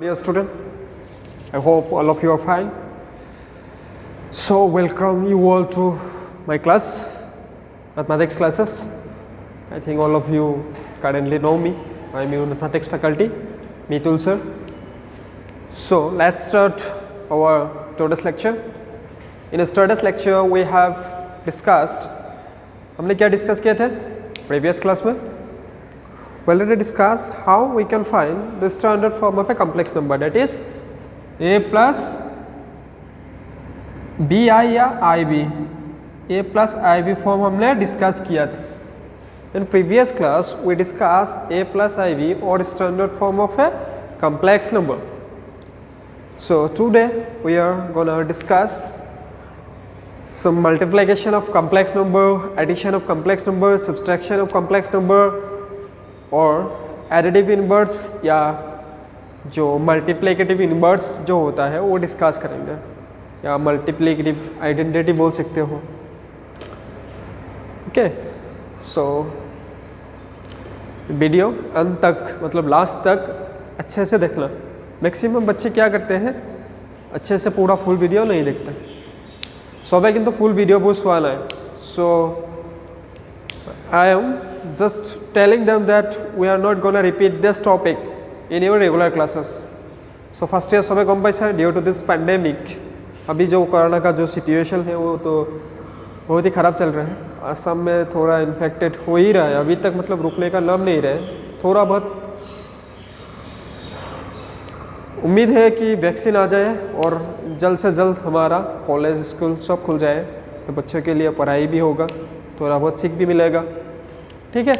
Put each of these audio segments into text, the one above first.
Dear student, I hope all of you are fine. So welcome you all to my class, mathematics classes. I think all of you currently know me. I am your mathematics faculty, Mitul sir. So let's start our today's lecture. In today's lecture we have discussed, हमने क्या discuss किए थे previous class में? We already discussed how we can find the standard form of a complex number, that is a plus bi या ib. a plus ib form हमने discuss किया था. In previous class we discussed a plus ib or standard form of a complex number. So today we are gonna discuss some multiplication of complex number, addition of complex number, subtraction of complex number और additive inverse या जो multiplicative inverse जो होता है वो discuss करेंगे, या multiplicative identity बोल सकते हो. ओके, सो वीडियो अंत तक मतलब लास्ट तक अच्छे से देखना. मैक्सिमम बच्चे क्या करते हैं, अच्छे से पूरा फुल वीडियो नहीं देखते. सबै किन्तु फुल वीडियो बुझवाना है. सो I am just telling them that we are not going to repeat this topic in your regular classes. So first year सभी कम पैसा due to this pandemic. अभी जो कोरोना का जो सिचुएशन है वो तो बहुत ही ख़राब चल रहा है. असम में थोड़ा इन्फेक्टेड हो ही रहा है अभी तक, मतलब रुकने का नाम नहीं रहा है. थोड़ा बहुत उम्मीद है कि वैक्सीन आ जाए और जल्द से जल्द हमारा कॉलेज स्कूल सब खुल जाए, तो बच्चों के लिए पढ़ाई भी होगा, थोड़ा बहुत सीख भी मिलेगा. ठीक है.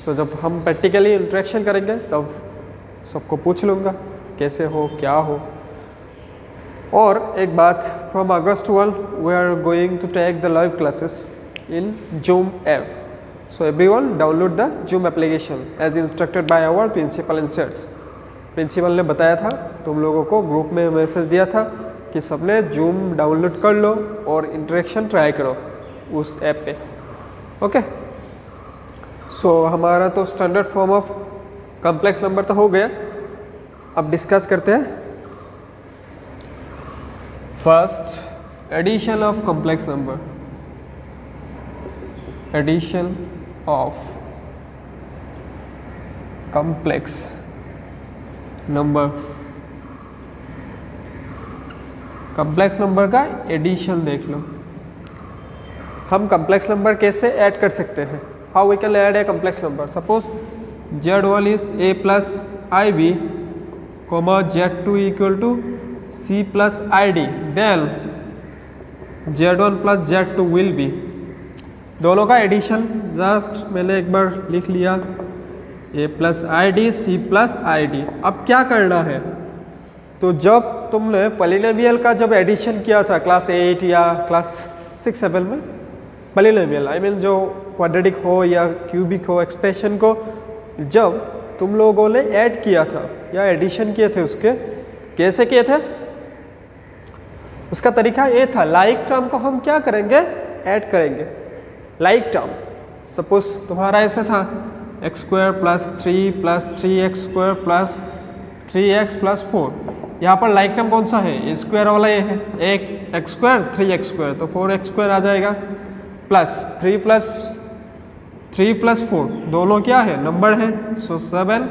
सो जब हम प्रैक्टिकली इंटरेक्शन करेंगे तब सबको पूछ लूँगा कैसे हो क्या हो. और एक बात, from August 1 we are going to take the live classes in Zoom app. So everyone download the Zoom application as instructed by our principal in church. Principal ने बताया था, तुम लोगों को ग्रुप में मैसेज दिया था कि सबने जूम डाउनलोड कर लो और इंटरेक्शन ट्राई करो उस ऐप पे. ओके. सो हमारा तो standard form of complex number तो हो गया. अब डिस्कस करते हैं first addition of complex number. Addition of complex number. Complex number का एडिशन देख लो. हम कॉम्प्लेक्स नंबर कैसे ऐड कर सकते हैं? How we can add a complex number? Suppose z1 is a plus ib, z2 equal to c plus id, then z1 plus z2 will be. दोनों का एडिशन जस्ट मैंने एक बार लिख लिया, a plus id c plus id. अब क्या करना है, तो जब तुमने पॉलिनोमियल का जब एडिशन किया था क्लास 8 या क्लास 6-7 में, पॉलिनोमियल आई मीन जो क्वाड्रेटिक हो या क्यूबिक हो एक्सप्रेशन को जब तुम लोगों ने ऐड किया था या एडिशन किए थे, उसके कैसे किए थे, उसका तरीका ये था. लाइक टर्म को हम क्या करेंगे, ऐड करेंगे. लाइक टर्म सपोज तुम्हारा ऐसा था x² plus 3 plus 3x² plus 3x plus 4. यहाँ पर लाइक टर्म कौन सा है, ए स्क्वायर वाला ये है, एक x² 3x², तो 4x² आ जाएगा, प्लस 3 प्लस 4 दोनों क्या है, नंबर है. सो 7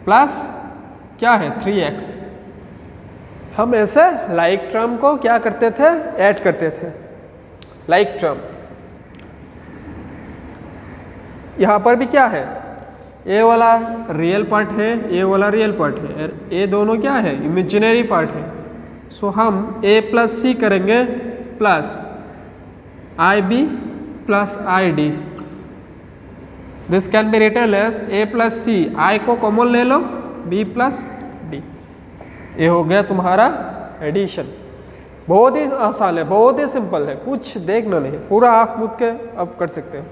प्लस क्या है 3x. हम ऐसे लाइक टर्म को क्या करते थे, ऐड करते थे. लाइक टर्म यहाँ पर भी क्या है, ए वाला रियल पार्ट है, ए वाला रियल पार्ट है, ए दोनों क्या है, इमेजिनरी पार्ट है. सो हम a प्लस सी करेंगे plus ib plus id. This can be written as a plus C. i को कॉमन ले लो, b प्लस d. ये हो गया तुम्हारा एडिशन. बहुत ही आसान है, बहुत ही सिंपल है, कुछ देखना नहीं, पूरा आँख मूंद के अब कर सकते हो.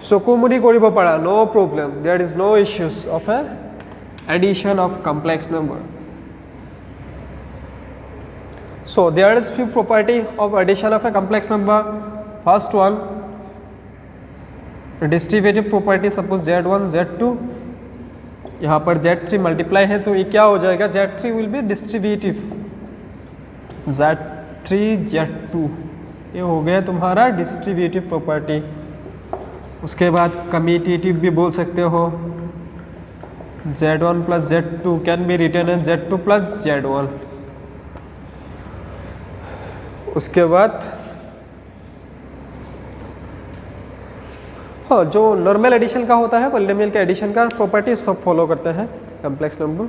चकुमुड़ी करिब पारा, no problem, there is no issues of a addition of complex number. So there is few property of addition of a complex number. First one, distributive property. Suppose z1 z2 यहाँ पर Z3 मल्टीप्लाई है तो ये क्या हो जाएगा, Z3 will be distributive, Z3 Z2 ये हो गया तुम्हारा डिस्ट्रीब्यूटिव प्रॉपर्टी। उसके बाद कम्यूटेटिव भी बोल सकते हो, Z1 plus Z2 can be written as Z2 plus Z1। उसके बाद हाँ, जो नॉर्मल एडिशन का होता है पॉलिनोमियल के एडिशन का प्रॉपर्टी सब फॉलो करते हैं complex number.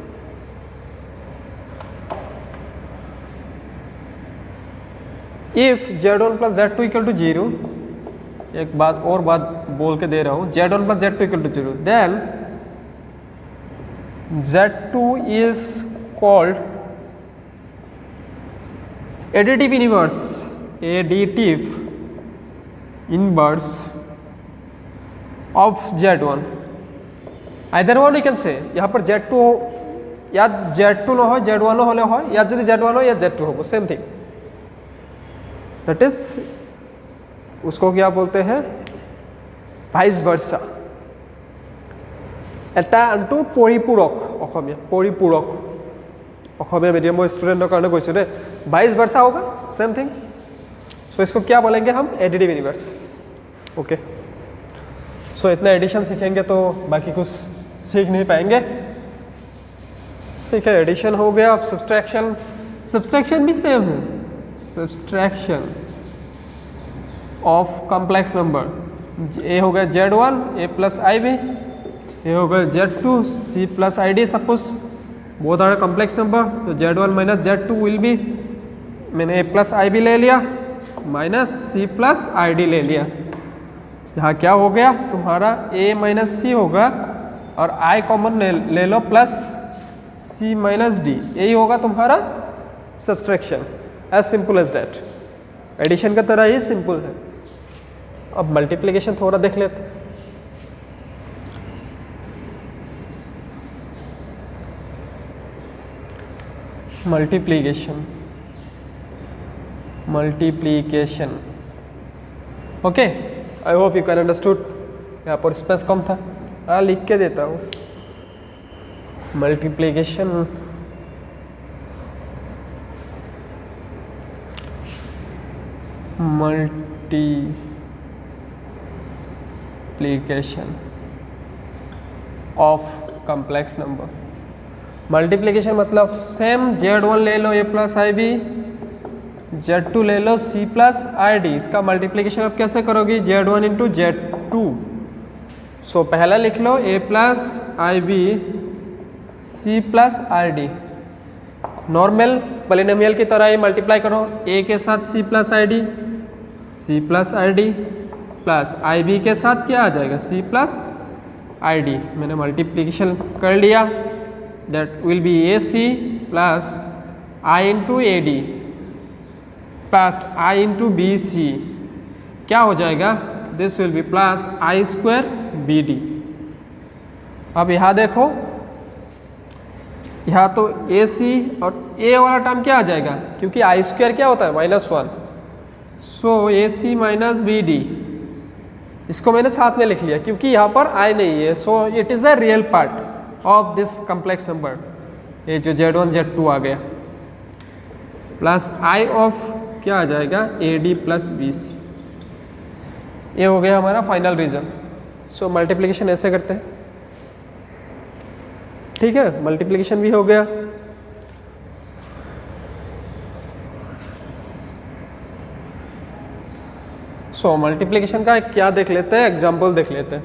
If Z1 plus Z2 equal to 0, एक बात और बात बोल के दे रहा हूँ, Z1 plus Z2 equal to 0, then Z2 is called additive inverse, additive inverse of Z1। Either one you can say, यहाँ पर Z2 हो या Z2 ना हो, Z1 होले हो, या যদি Z1 हो या Z2 हो, सेम थिंग। दैट इज उसको क्या बोलते हैं, ভাইস ভার্সা। এটা আনটো পৰিপূৰক, অসমীয়া পৰিপূৰক, অসমীয়া মিডিয়ামৰ स्टूडेंटों কাৰণে কৈছো দে, ভাইস ভার্সা होगा सेम थिंग। सो इसको क्या बोलेंगे हम, एडिटिव इनवर्स। ओके, सो इतना एडिशन सीखेंगे तो बाकी कुछ सीख नहीं पाएंगे। ठीक है, एडिशन हो गया। अब सब्सट्रैक्शन, सब्सट्रैक्शन भी सेम है, सब्सट्रैक्शन ऑफ कॉम्प्लेक्स नंबर। ए हो गया Z1 A प्लस IB, ये हो गया Z2 C plus ID। Suppose both are complex number, तो Z1 minus Z2 will be, मैंने A प्लस IB ले लिया माइनस C प्लस ID ले लिया। यहाँ क्या हो गया तुम्हारा, A माइनस C होगा और I कॉमन ले लो प्लस C माइनस D, यही होगा तुम्हारा subtraction. As simple as that, addition का तरह ही सिंपल है। अब मल्टीप्लिकेशन थोड़ा देख लेते हैं। Multiplication, multiplication, okay, I hope you can understood. यहाँ पर स्पेस कम था, हाँ लिख के देता हूँ। Multiplication, multiplication of complex number. Multiplication मतलब सेम Z1 ले लो A प्लस IB, Z2 ले लो C प्लस ID। इसका मल्टीप्लिकेशन अब कैसे करोगी, Z1 इंटू Z2। सो पहला लिख लो A plus IB C plus ID। Normal polynomial की तरह ही मल्टीप्लाई करो, A के साथ C plus ID, C plus ID plus IB के साथ क्या आ जाएगा, C प्लस ID। मैंने मल्टीप्लिकेशन कर लिया, that will be AC plus I into AD plus I into BC। क्या हो जाएगा, this will be plus I square BD। अब यहाँ देखो, यहाँ तो AC और A वाला टर्म क्या आ जाएगा, क्योंकि I स्क्वायर क्या होता है -1, सो AC माइनस BD। इसको मैंने साथ में लिख लिया क्योंकि यहाँ पर I नहीं है, so it is a real part of this complex number. ये जो Z1 Z2 आ गया, प्लस I ऑफ क्या आ जाएगा, AD प्लस BC। ये हो गया हमारा फाइनल रीजन। सो मल्टीप्लिकेशन ऐसे करते हैं, ठीक है, मल्टीप्लिकेशन भी हो गया। सो मल्टीप्लिकेशन का क्या देख लेते हैं, एग्जाम्पल देख लेते हैं।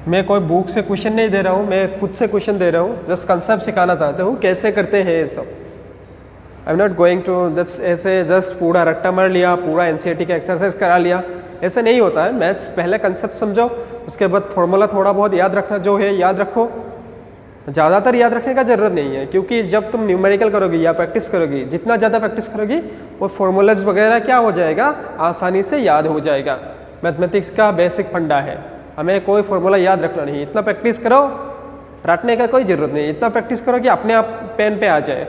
मैं कोई बुक से क्वेश्चन नहीं दे रहा हूँ, मैं खुद से क्वेश्चन दे रहा हूँ, जस्ट कंसेप्ट सिखाना चाहता हूँ कैसे करते हैं ये सब। I am not going to just ऐसे जस्ट पूरा रट्टा मार लिया, पूरा NCERT का एक्सरसाइज करा लिया, ऐसे नहीं होता है। मैथ्स पहले कंसेप्ट समझो, उसके बाद फॉर्मूला थोड़ा बहुत याद रखना जो है याद रखो। ज़्यादातर याद रखने का ज़रूरत नहीं है, क्योंकि जब तुम न्यूमेरिकल करोगी या प्रैक्टिस करोगी, जितना ज़्यादा प्रैक्टिस करोगी वो फॉर्मूलाज वगैरह क्या हो जाएगा, आसानी से याद हो जाएगा। मैथमेटिक्स का बेसिक फंडा है, हमें कोई फॉर्मूला याद रखना नहीं, इतना प्रैक्टिस करो, रटने का कोई ज़रूरत नहीं। इतना प्रैक्टिस करो कि अपने आप पेन पे आ जाए,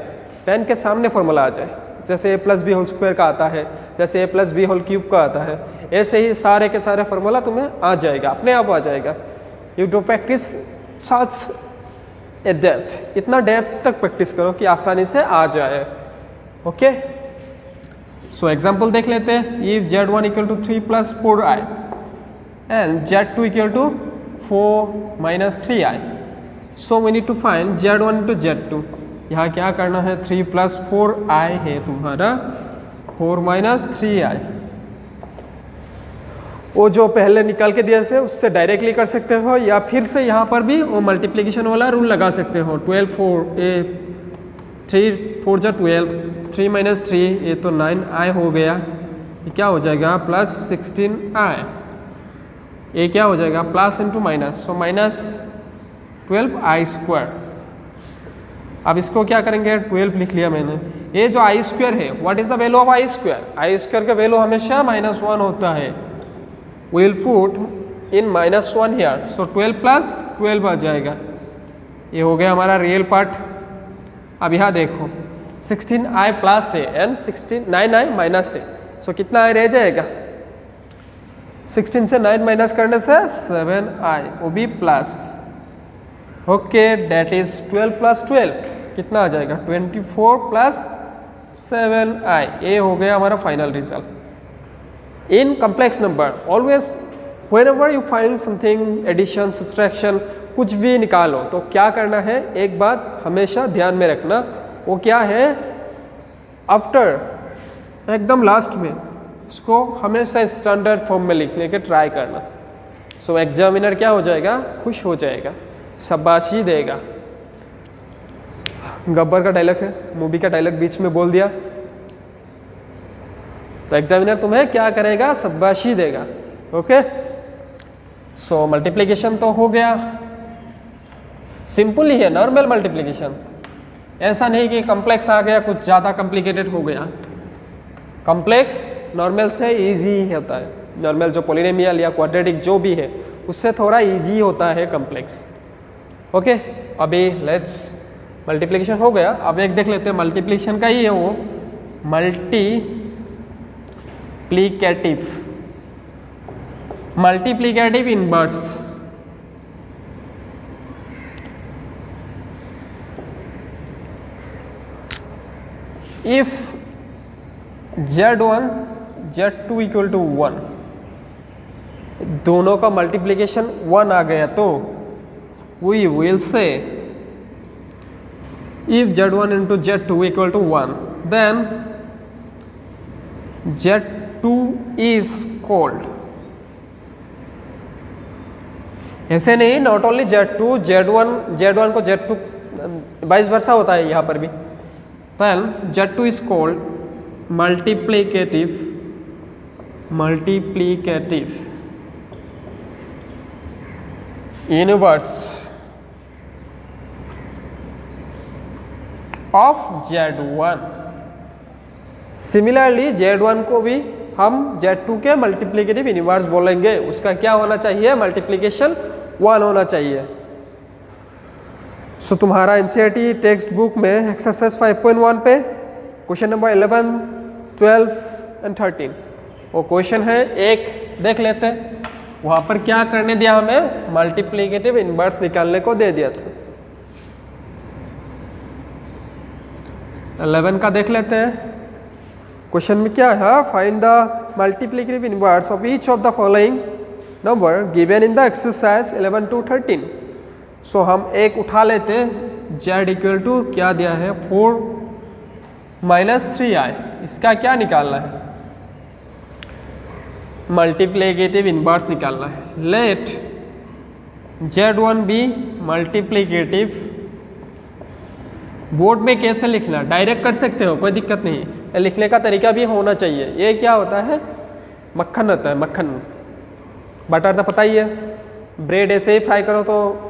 पेन के सामने फॉर्मूला आ जाए। जैसे A+B होल स्क्वायर का आता है, जैसे A+B होल क्यूब का आता है, ऐसे ही सारे के सारे फॉर्मूला तुम्हें आ जाएगा, अपने आप आ जाएगा। You to practise such a depth, इतना डेप्थ तक प्रैक्टिस करो कि आसानी से आ जाए। ओके, सो एग्जाम्पल देख लेते हैं। If z1 equal to 3 + 4i and z2 equal to 4 - 3i, so we need to find z1 into z2। यहाँ क्या करना है, 3 + 4i है तुम्हारा 4 - 3i। वो जो पहले निकाल के दिए थे उससे डायरेक्टली कर सकते हो, या फिर से यहाँ पर भी वो मल्टीप्लिकेशन वाला रूल लगा सकते हो। 12 4 3 4 जा 12, 3 - 3 ये तो 9i हो गया। ये क्या हो जाएगा, प्लस 16i। ये क्या हो जाएगा, प्लस इंटू माइनस, सो -12i²। अब इसको क्या करेंगे, 12 लिख लिया मैंने। ये जो i² है, what is the value of i²? i² का वैल्यू हमेशा -1 होता है। we'll put in -1 here, so 12 + 12 आ जाएगा। ये हो गया हमारा रियल पार्ट। अब यहाँ देखो 16i प्लस है एंड 9i माइनस है, सो कितना i रह जाएगा, 16 से 9 माइनस करने से 7i, वो भी प्लस। ओके, डेट इज 12 + 12 कितना आ जाएगा, 24 + 7i। ये हो गया हमारा final result. In complex number, always whenever you find something, addition, subtraction, कुछ भी निकालो तो क्या करना है, एक बात हमेशा ध्यान में रखना, वो क्या है, आफ्टर एकदम लास्ट में उसको हमेशा स्टैंडर्ड फॉर्म में लिखने के ट्राई करना। सो एग्जामिनर क्या हो जाएगा, खुश हो जाएगा, शाबाशी देगा। गब्बर का डायलॉग है, मूवी का डायलॉग बीच में बोल दिया तो एग्जामिनर तुम्हें क्या करेगा, शाबाशी देगा। ओके, सो मल्टीप्लिकेशन तो हो गया, सिंपल ही है, नॉर्मल मल्टीप्लिकेशन। ऐसा नहीं कि कॉम्प्लेक्स आ गया, कुछ ज़्यादा कॉम्प्लिकेटेड हो गया। कॉम्प्लेक्स नॉर्मल से इजी होता है, नॉर्मल जो पॉलिनोमियल या क्वाड्रेटिक जो भी है उससे थोड़ा इजी होता है कॉम्प्लेक्स। ओके, अभी लेट्स मल्टीप्लिकेशन हो गया। अब एक देख लेते हैं मल्टीप्लिकेशन का ही है वो, multiplicative inverse. If z1 z2 equal to 1, दोनों का मल्टीप्लिकेशन 1 आ गया तो we will say if z1 into z2 equal to 1, then z2 is called, ऐसे नहीं, नॉट ओनली z2 z1 को z2 वाइस वर्सा होता है यहाँ पर भी। then z2 is called multiplicative inverse of z1। Similarly z1 को भी हम z2 के मल्टीप्लिकेटिव इनवर्स बोलेंगे। उसका क्या होना चाहिए, मल्टीप्लिकेशन 1 होना चाहिए। सो तुम्हारा एनसीईआरटी टेक्स्ट बुक में एक्सरसाइज 5.1 पे क्वेश्चन नंबर 11, 12 एंड 13 वो क्वेश्चन है, एक देख लेते हैं। वहाँ पर क्या करने दिया हमें, मल्टीप्लिकेटिव इनवर्स निकालने को दे दिया था। 11 का देख लेते हैं। क्वेश्चन में क्या है, find the multiplicative inverse of each of the following number given in the exercise 11 to 13। सो हम एक उठा लेते हैं, z इक्वल टू क्या दिया है, 4 - 3i। इसका क्या निकालना है, मल्टीप्लिकेटिव इनवर्स निकालना है। Late z1 B multiplicative. Board में कैसे लिखना, डायरेक्ट कर सकते हो, कोई दिक्कत नहीं, लिखने का तरीका भी होना चाहिए। ये क्या होता है, मक्खन होता है, मक्खन। बटर तो पता ही है, ब्रेड ऐसे ही फ्राई करो तो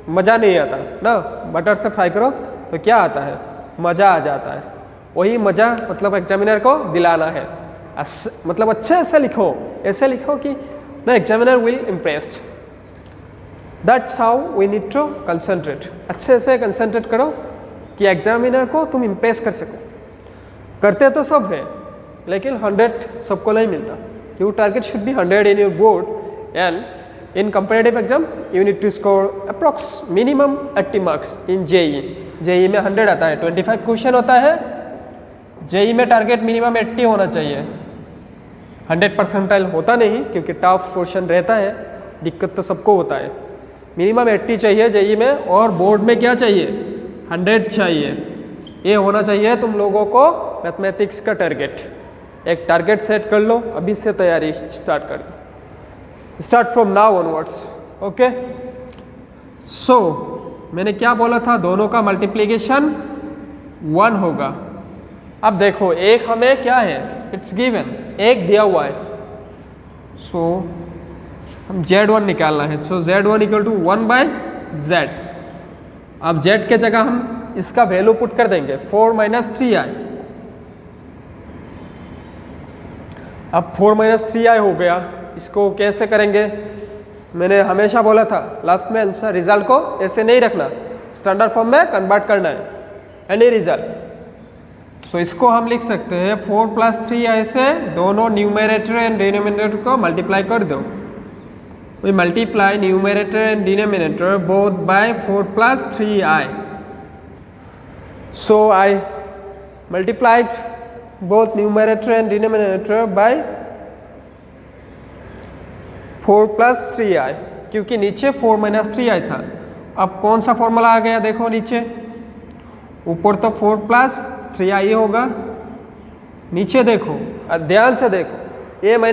मज़ा नहीं आता ना, बटर से फ्राई करो तो क्या आता है, मज़ा आ जाता है। वही मज़ा मतलब एग्जामिनर को दिलाना है। मतलब अच्छे से लिखो, ऐसे लिखो कि the examiner will impressed. That's how we need to concentrate. अच्छे से कंसंट्रेट करो कि एग्जामिनर को तुम इम्प्रेस कर सको। करते तो सब है लेकिन 100 सबको नहीं मिलता। Your target should be 100 in your board and In competitive exam, you need to score approx minimum 80 marks in JEE. JEE में 100 आता है, 25 क्वेश्चन होता है. JEE में टारगेट मिनिमम 80 होना चाहिए. 100 परसेंटाइल होता नहीं क्योंकि टफ क्वेश्चन रहता है, दिक्कत तो सबको होता है. मिनिमम 80 चाहिए JEE में. और बोर्ड में क्या चाहिए? 100 चाहिए. ये होना चाहिए तुम लोगों को मैथमेटिक्स का टारगेट. एक टारगेट सेट कर लो, अभी से तैयारी स्टार्ट कर दो. Start from now onwards. Okay, so मैंने क्या बोला था? दोनों का मल्टीप्लीकेशन 1 होगा. अब देखो, एक हमें क्या है? इट्स गिवन, एक दिया हुआ है. सो हम Z1 निकालना है. सो Z1 इक्वल टू 1/Z. अब Z के जगह हम इसका वैल्यू पुट कर देंगे 4 - 3i. अब 4 - 3i हो गया. इसको कैसे करेंगे? मैंने हमेशा बोला था लास्ट में आंसर रिजल्ट को ऐसे नहीं रखना, स्टैंडर्ड फॉर्म में कन्वर्ट करना है. Any result. सो इसको हम लिख सकते हैं 4 + 3i से दोनों न्यूमरेटर एंड डिनोमिनेटर को मल्टीप्लाई कर दो. We multiply numerator and denominator both by 4 + 3i. So I multiplied both numerator and denominator by 4 + 3i, क्योंकि नीचे 4 - 3i था. अब कौन सा फॉर्मूला आ गया? देखो नीचे, ऊपर तो 4 + 3i होगा, नीचे देखो, ध्यान से देखो, a - b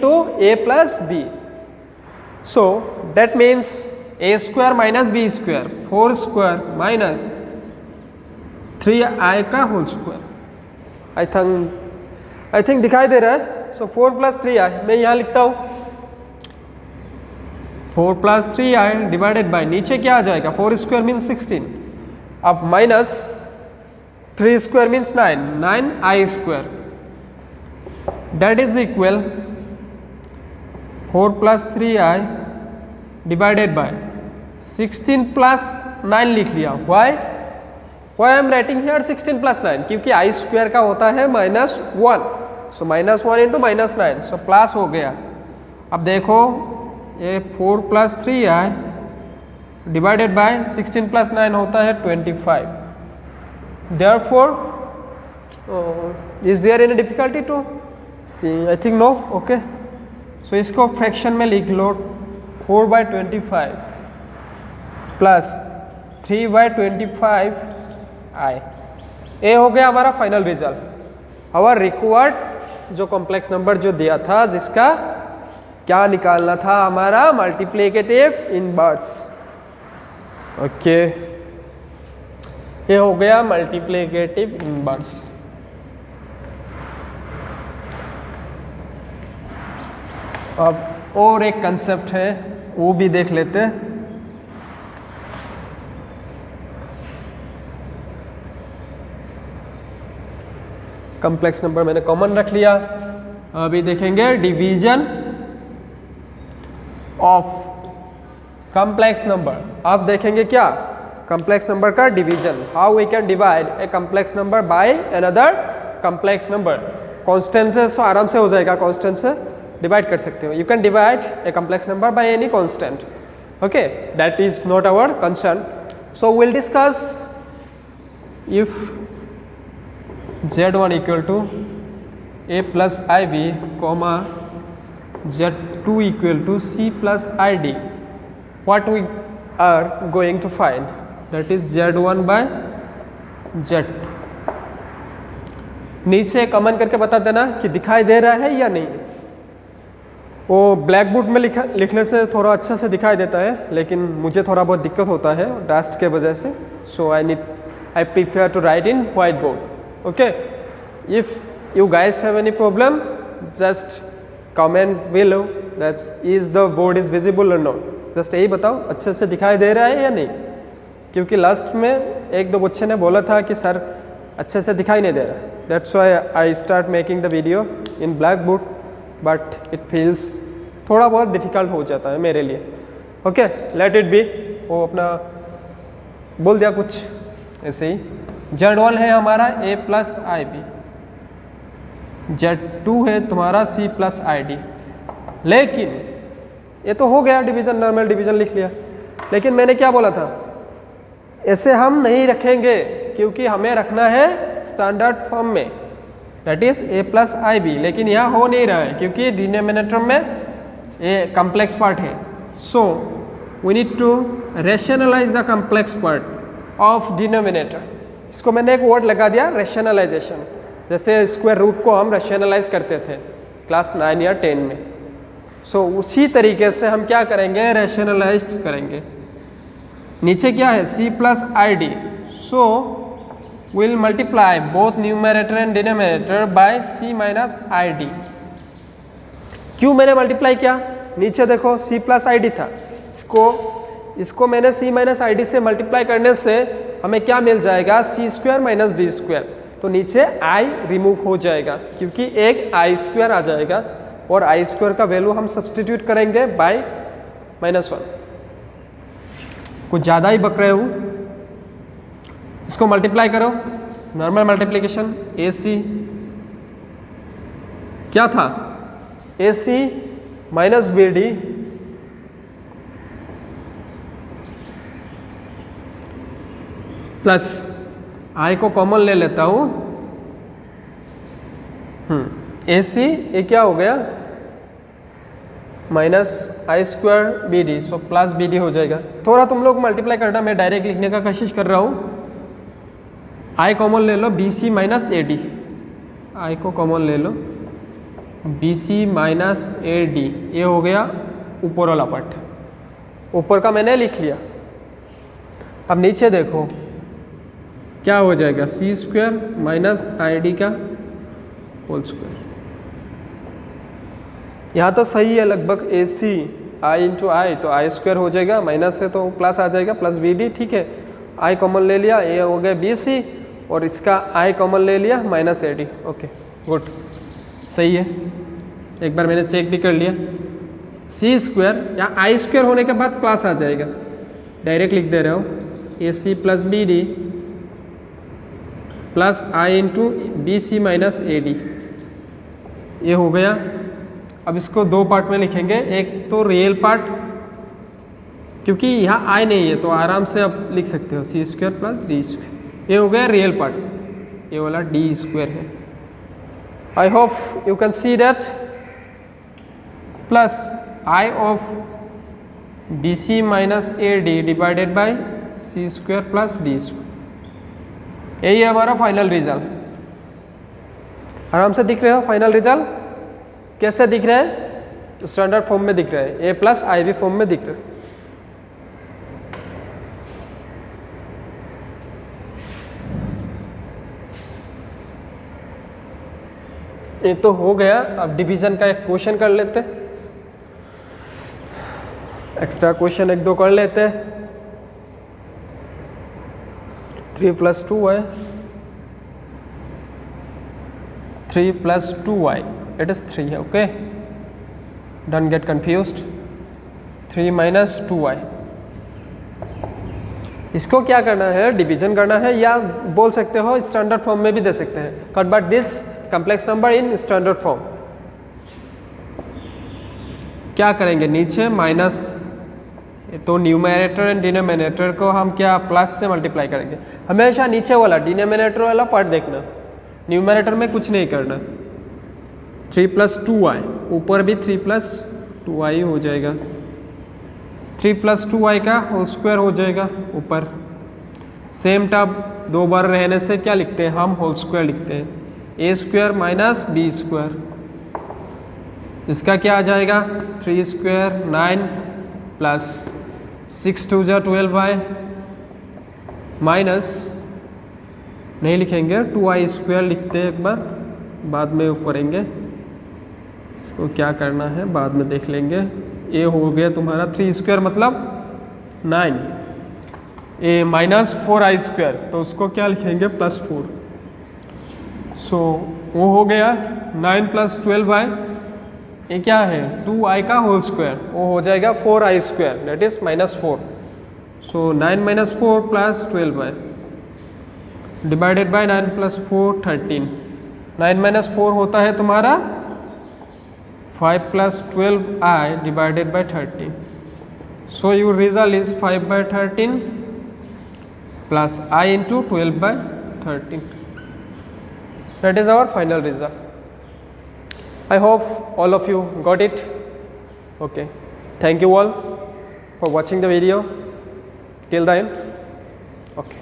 × a + b. So that means a² - b², 4² - 3i का होल स्क्वायर. आई थिंक दिखाई दे रहा है. सो 4 + 3i मैं यहाँ लिखता हूँ. 4 + 3i डिवाइडेड बाय, नीचे क्या आ जाएगा? 4² मीन्स 16. अब minus 3² means 9, 9i². That is equal 4 + 3i divided by 16 + 9 लिख लिया. Why I am writing here 16 + 9? क्योंकि i² का होता है -1. सो -1 × -9, सो प्लस हो गया. अब देखो, ये 4 + 3i डिवाइडेड बाय 16 + 9 होता है 25. Therefore is there any difficulty to see? I think no. Okay, so इसको फ्रैक्शन में लिख लो. 4/25 प्लस 3/25i. ये हो गया हमारा फाइनल रिजल्ट. आवर रिक्वायर्ड जो कॉम्प्लेक्स नंबर जो दिया था, जिसका क्या निकालना था? हमारा मल्टीप्लिकेटिव इनवर्स. ओके, ये हो गया मल्टीप्लिकेटिव इनवर्स. अब और एक कंसेप्ट है, वो भी देख लेते हैं. कॉम्प्लेक्स नंबर मैंने कॉमन रख लिया. अभी देखेंगे डिवीजन ऑफ कॉम्प्लेक्स नंबर. अब देखेंगे क्या? कॉम्प्लेक्स नंबर का division. How we can divide a complex number by another complex number. Constant से आराम से हो जाएगा, कांस्टेंट से डिवाइड कर सकते हो. You can divide a complex number by any constant. Okay, that is not our concern. So will discuss if Z1 equal to a + ib, Z2 equal to c + id. What we are going to find? That is Z1/Z2. नीचे comment करके बता देना कि दिखाई दे रहा है या नहीं. वो ब्लैक बोर्ड में लिखने से थोड़ा अच्छा से दिखाई देता है, लेकिन मुझे थोड़ा बहुत दिक्कत होता है डस्ट के वजह से. So I prefer to write in white board. Okay, if you guys have any problem, just comment below that is the board is visible और नॉट. जस्ट यही बताओ अच्छे से दिखाई दे रहा है या नहीं. क्योंकि लास्ट में एक दो बच्चे ने बोला था कि सर अच्छे से दिखाई नहीं दे रहा. That's why I start making the video in black board, but it feels थोड़ा बहुत डिफिकल्ट हो जाता है मेरे लिए. Okay, let it be. वो अपना बोल दिया कुछ ऐसे ही. Z1 है हमारा a + ib, Z2 है तुम्हारा c + id. लेकिन ये तो हो गया डिवीजन, नॉर्मल डिवीजन लिख लिया। लेकिन मैंने क्या बोला था, ऐसे हम नहीं रखेंगे क्योंकि हमें रखना है स्टैंडर्ड फॉर्म में, that is a plus i b. लेकिन यहाँ हो नहीं रहा है क्योंकि डिनोमिनेटर में ये कम्प्लेक्स पार्ट है। So we need to rationalise the complex part of denominator. इसको मैंने एक वर्ड लगा दिया, रैशनलाइजेशन। जैसे स्क्वायर रूट को हम रैशनलाइज करते थे क्लास 9 या 10 में। सो उसी तरीके से हम क्या करेंगे, रैशनलाइज करेंगे। नीचे क्या है, c plus I D. So will multiply both numerator and denominator bye c minus I D. क्यों मैंने मल्टीप्लाई किया, नीचे देखो c प्लस आई डी था, इसको मैंने c माइनस आई डी से मल्टीप्लाई करने से हमें क्या मिल जाएगा, c square minus D square. तो नीचे i रिमूव हो जाएगा क्योंकि एक i स्क्वायर आ जाएगा और i स्क्वायर का वैल्यू हम सब्सटीट्यूट करेंगे बाय -1। कुछ ज़्यादा ही बक रहे हूँ, इसको मल्टीप्लाई करो, नॉर्मल मल्टीप्लिकेशन। AC क्या था, AC minus B D plus I को कॉमन ले लेता हूँ, AC ये क्या हो गया, minus I square B D, so plus B D हो जाएगा। थोड़ा तुम लोग मल्टीप्लाई करना, मैं डायरेक्ट लिखने का कोशिश कर रहा हूँ। आई कॉमन ले लो, B C minus A D, I को कॉमन ले लो, बी सी माइनस ए डी, ये हो गया ऊपर वाला पार्ट, ऊपर का मैंने लिख लिया। अब नीचे देखो क्या हो जाएगा, सी स्क्वायर माइनस आई डी का होल स्क्वायर। यहाँ तो सही है लगभग, ए सी आई इंटू आई, तो आई स्क्वायर हो जाएगा, माइनस है तो प्लस आ जाएगा, प्लस बी डी। ठीक है, आई कॉमन ले लिया, ये हो गया बी सी, और इसका आई कॉमन ले लिया, minus A D. Okay good, सही है। एक बार मैंने चेक भी कर लिया, सी स्क्वायर या आई स्क्वायर होने के बाद प्लस आ जाएगा, डायरेक्ट लिख दे रहे हो, A C plus B D plus I into B C minus A D, ये हो गया। अब इसको दो पार्ट में लिखेंगे, एक तो रियल पार्ट, क्योंकि यहाँ आई नहीं है तो आराम से आप लिख सकते हो, सी स्क्वायर प्लस डी स्क्वायर, ये हो गया रियल पार्ट, ये वाला डी स्क्वायर है। I hope you can see that, plus i of b C minus A d divided by c square plus d square, यही है हमारा फाइनल रिजल्ट। आराम से दिख रहे हो फाइनल रिजल्ट, कैसे दिख रहे हैं, स्टैंडर्ड फॉर्म में दिख रहे हैं, ए प्लस आई बी फॉर्म में दिख रहे हैं। ये तो हो गया। अब डिवीजन का एक क्वेश्चन कर लेते, एक्स्ट्रा क्वेश्चन एक दो कर लेते। 3 + 2y, 3 + 2y, it is 3, okay, don't get confused। 3 - 2y, इसको क्या करना है, डिवीजन करना है, या बोल सकते हो स्टैंडर्ड फॉर्म में भी दे सकते हैं, convert this complex number in standard form. क्या करेंगे, नीचे माइनस, तो न्यूमरेटर एंड डिनोमिनेटर को हम क्या प्लस से मल्टीप्लाई करेंगे। हमेशा नीचे वाला डिनोमिनेटर वाला पार्ट देखना, न्यूमरेटर में कुछ नहीं करना। 3 + 2y, ऊपर भी 3 + 2y हो जाएगा, 3 + 2y का होल स्क्वायर हो जाएगा ऊपर। सेम टर्म दो बार रहने से क्या लिखते हैं हम, होल स्क्वायर लिखते हैं, a square minus b square, इसका क्या आ जाएगा, 3 स्क्वायर 9 प्लस 6 2 = 12y माइनस, नहीं लिखेंगे 2i स्क्वायर लिखते हैं एक बार, बाद में करेंगे, इसको क्या करना है बाद में देख लेंगे। ये हो गया तुम्हारा 3 स्क्वायर मतलब 9, ए माइनस 4i स्क्वायर, तो उसको क्या लिखेंगे +4। सो वो हो गया 9 + 12y, ये क्या है 2i का होल स्क्वायर, वो हो जाएगा 4i square, that is -4। So 9 - 4 + 12y divided by 9 + 4 13, 9 - 4 होता है तुम्हारा 5 plus 12i divided by 13. So your result is 5 by 13 plus I into 12 by 13. That is our final result. I hope all of you got it. Okay. Thank you all for watching the video till the end. Okay.